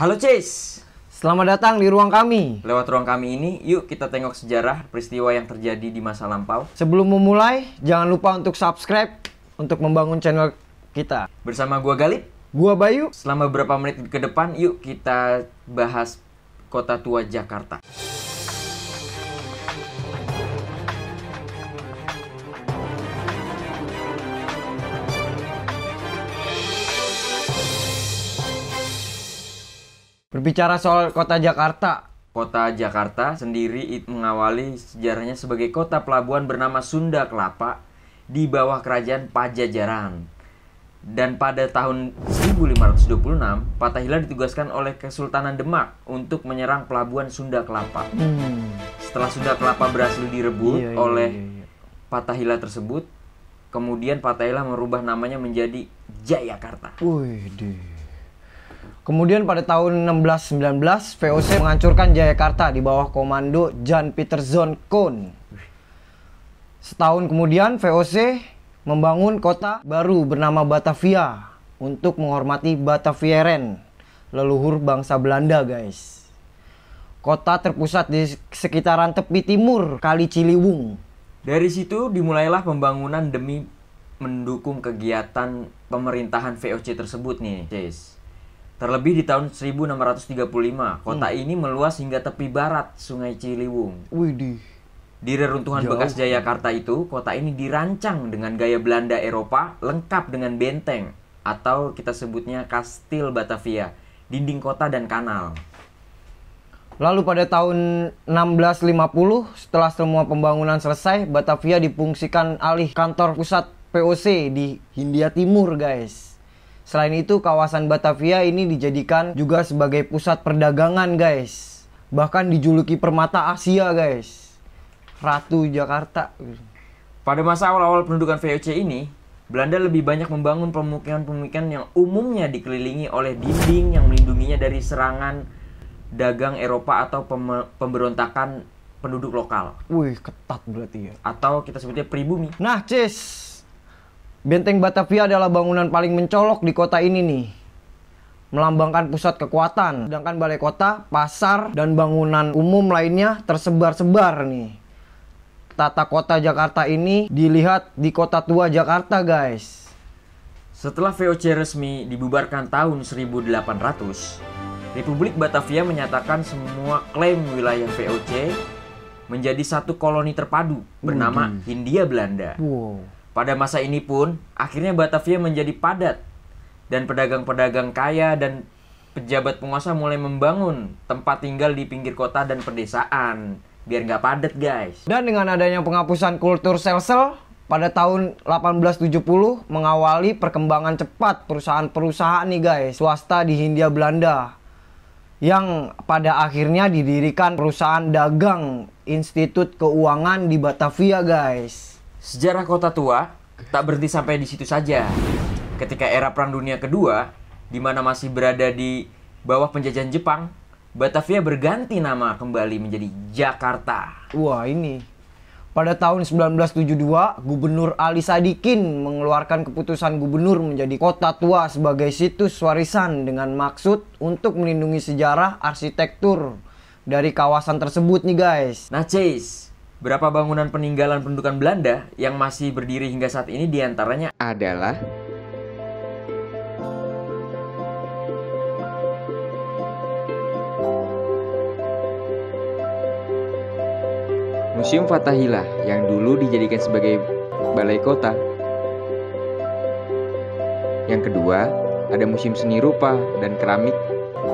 Halo Chase, Selamat datang di ruang kami. lewat ruang kami ini, yuk kita tengok sejarah peristiwa yang terjadi di masa lampau. Sebelum memulai, jangan lupa untuk subscribe untuk membangun channel kita. Bersama gua Galip, Gua Bayu. selama beberapa menit ke depan, yuk kita bahas kota tua Jakarta. Berbicara soal kota Jakarta, Kota Jakarta sendiri mengawali sejarahnya sebagai kota pelabuhan bernama Sunda Kelapa di bawah kerajaan Pajajaran. Dan pada tahun 1526, Fatahillah ditugaskan oleh Kesultanan Demak untuk menyerang pelabuhan Sunda Kelapa. Setelah Sunda Kelapa berhasil direbut oleh Fatahillah tersebut, kemudian Fatahillah merubah namanya menjadi Jayakarta. Wih. Kemudian pada tahun 1619, VOC menghancurkan Jayakarta di bawah komando Jan Pieterszoon Koen. Setahun kemudian, VOC membangun kota baru bernama Batavia untuk menghormati Batavieren, leluhur bangsa Belanda, guys. Kota terpusat di sekitaran tepi timur Kali Ciliwung. Dari situ dimulailah pembangunan demi mendukung kegiatan pemerintahan VOC tersebut nih, Cis. Terlebih di tahun 1635, kota ini meluas hingga tepi barat Sungai Ciliwung. Widih. Di reruntuhan bekas Jayakarta itu, kota ini dirancang dengan gaya Belanda Eropa, lengkap dengan benteng atau kita sebutnya Kastil Batavia, dinding kota dan kanal. Lalu pada tahun 1650, setelah semua pembangunan selesai, Batavia difungsikan alih kantor pusat VOC di Hindia Timur, guys. Selain itu, kawasan Batavia ini dijadikan juga sebagai pusat perdagangan, guys. Bahkan dijuluki permata Asia, guys. Ratu Jakarta. Pada masa awal-awal pendudukan VOC ini, Belanda lebih banyak membangun pemukiman-pemukiman yang umumnya dikelilingi oleh dinding yang melindunginya dari serangan dagang Eropa atau pemberontakan penduduk lokal. Wih, ketat berarti ya. Atau kita sebutnya pribumi. Nah, Cis, Benteng Batavia adalah bangunan paling mencolok di kota ini nih. Melambangkan pusat kekuatan. Sedangkan balai kota, pasar, dan bangunan umum lainnya tersebar-sebar nih. Tata kota Jakarta ini dilihat di kota tua Jakarta, guys. Setelah VOC resmi dibubarkan tahun 1800, Republik Batavia menyatakan semua klaim wilayah VOC menjadi satu koloni terpadu bernama Hindia Belanda. Wow. Pada masa ini pun, akhirnya Batavia menjadi padat dan pedagang-pedagang kaya dan pejabat penguasa mulai membangun tempat tinggal di pinggir kota dan pedesaan biar nggak padat, guys. Dan dengan adanya penghapusan kultur sel-sel pada tahun 1870 mengawali perkembangan cepat perusahaan-perusahaan nih, guys, swasta di Hindia Belanda. Yang pada akhirnya didirikan perusahaan dagang Institut Keuangan di Batavia, guys. Sejarah kota tua tak berhenti sampai di situ saja. Ketika era Perang Dunia Kedua, di mana masih berada di bawah penjajahan Jepang, Batavia berganti nama kembali menjadi Jakarta. Wah, ini. Pada tahun 1972, Gubernur Ali Sadikin mengeluarkan keputusan gubernur menjadi kota tua sebagai situs warisan dengan maksud untuk melindungi sejarah arsitektur dari kawasan tersebut nih, guys. Nah, Chase, berapa bangunan peninggalan pendudukan Belanda yang masih berdiri hingga saat ini diantaranya adalah Museum Fatahillah yang dulu dijadikan sebagai balai kota. Yang kedua, ada Museum Seni Rupa dan Keramik,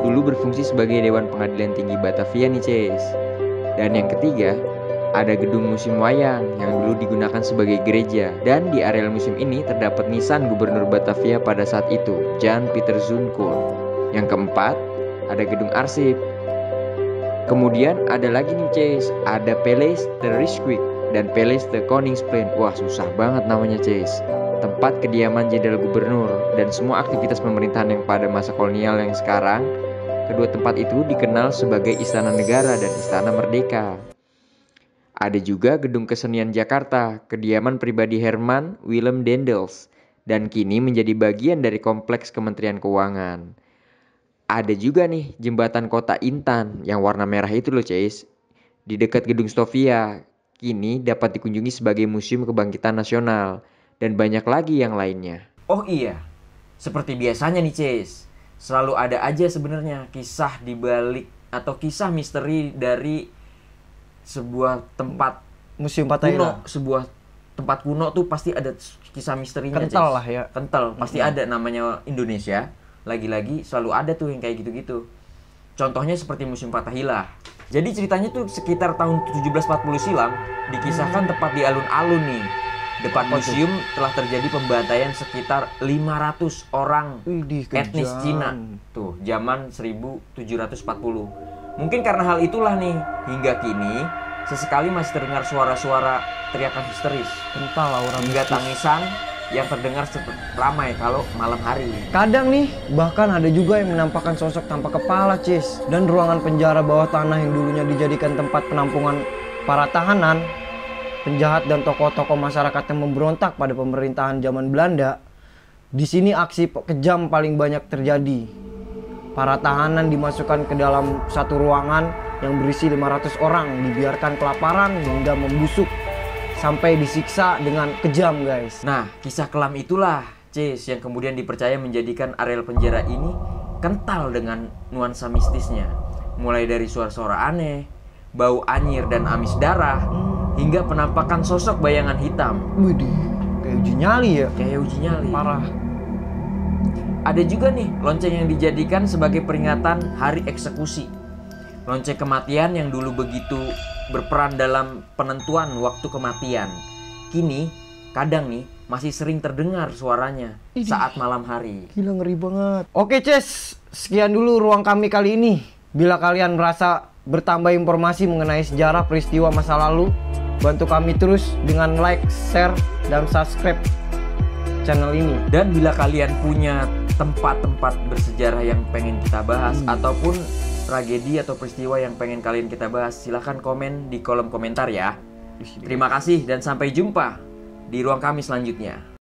dulu berfungsi sebagai Dewan Pengadilan Tinggi Batavia nih, Chase. Dan yang ketiga, ada gedung museum wayang yang dulu digunakan sebagai gereja. Dan di areal museum ini terdapat nisan Gubernur Batavia pada saat itu, Jan Pieterszoon Koen. Yang keempat, ada gedung arsip. Kemudian ada lagi nih, Chase, ada Paleis de Rijswijk dan Paleis de Koningsplein. Wah, susah banget namanya, Chase. Tempat kediaman Jenderal Gubernur dan semua aktivitas pemerintahan yang pada masa kolonial yang sekarang. Kedua tempat itu dikenal sebagai Istana Negara dan Istana Merdeka. Ada juga Gedung Kesenian Jakarta, kediaman pribadi Herman Willem Daendels, dan kini menjadi bagian dari kompleks Kementerian Keuangan. Ada juga nih jembatan kota Intan yang warna merah itu loh Cis. Di dekat gedung Stovia. Kini dapat dikunjungi sebagai Museum Kebangkitan Nasional. Dan banyak lagi yang lainnya. Oh iya, seperti biasanya nih Cis, selalu ada aja sebenarnya kisah di balik atau kisah misteri dari sebuah tempat Museum kuno. Fathahillah. Sebuah tempat kuno tuh pasti ada kisah misterinya. Kental Cis. lah ya. Kental, pasti ada namanya Indonesia. Lagi-lagi selalu ada tuh yang kayak gitu-gitu. Contohnya seperti Museum Fathahillah. Jadi ceritanya tuh sekitar tahun 1740 silam dikisahkan tepat di alun-alun nih. Depan museum telah terjadi pembantaian sekitar 500 orang Widih, etnis kejam. Cina. Tuh, zaman 1740. Mungkin karena hal itulah nih, hingga kini sesekali masih terdengar suara-suara teriakan histeris Kental aura hingga mistis. tangisan yang terdengar ramai kalau malam hari. Kadang nih, bahkan ada juga yang menampakkan sosok tanpa kepala, Cis. Dan ruangan penjara bawah tanah yang dulunya dijadikan tempat penampungan para tahanan, penjahat dan tokoh-tokoh masyarakat yang memberontak pada pemerintahan zaman Belanda. Di sini aksi kejam paling banyak terjadi. Para tahanan dimasukkan ke dalam satu ruangan yang berisi 500 orang, dibiarkan kelaparan hingga membusuk sampai disiksa dengan kejam, guys. Nah, kisah kelam itulah, Cis, yang kemudian dipercaya menjadikan areal penjara ini kental dengan nuansa mistisnya. Mulai dari suara-suara aneh, bau anyir dan amis darah, hingga penampakan sosok bayangan hitam. Widih, kayak uji nyali ya. Kayak uji nyali. Parah. Ada juga nih lonceng yang dijadikan sebagai peringatan hari eksekusi. Lonceng kematian yang dulu begitu berperan dalam penentuan waktu kematian. Kini kadang nih masih sering terdengar suaranya saat malam hari. Gila, ngeri banget. Oke, Ces, sekian dulu ruang kami kali ini. Bila kalian merasa bertambah informasi mengenai sejarah peristiwa masa lalu, bantu kami terus dengan like, share, dan subscribe channel ini. Dan bila kalian punya tempat-tempat bersejarah yang pengen kita bahas ataupun tragedi atau peristiwa yang pengen kalian kita bahas, silahkan komen di kolom komentar ya. Terima kasih dan sampai jumpa di ruang kami selanjutnya.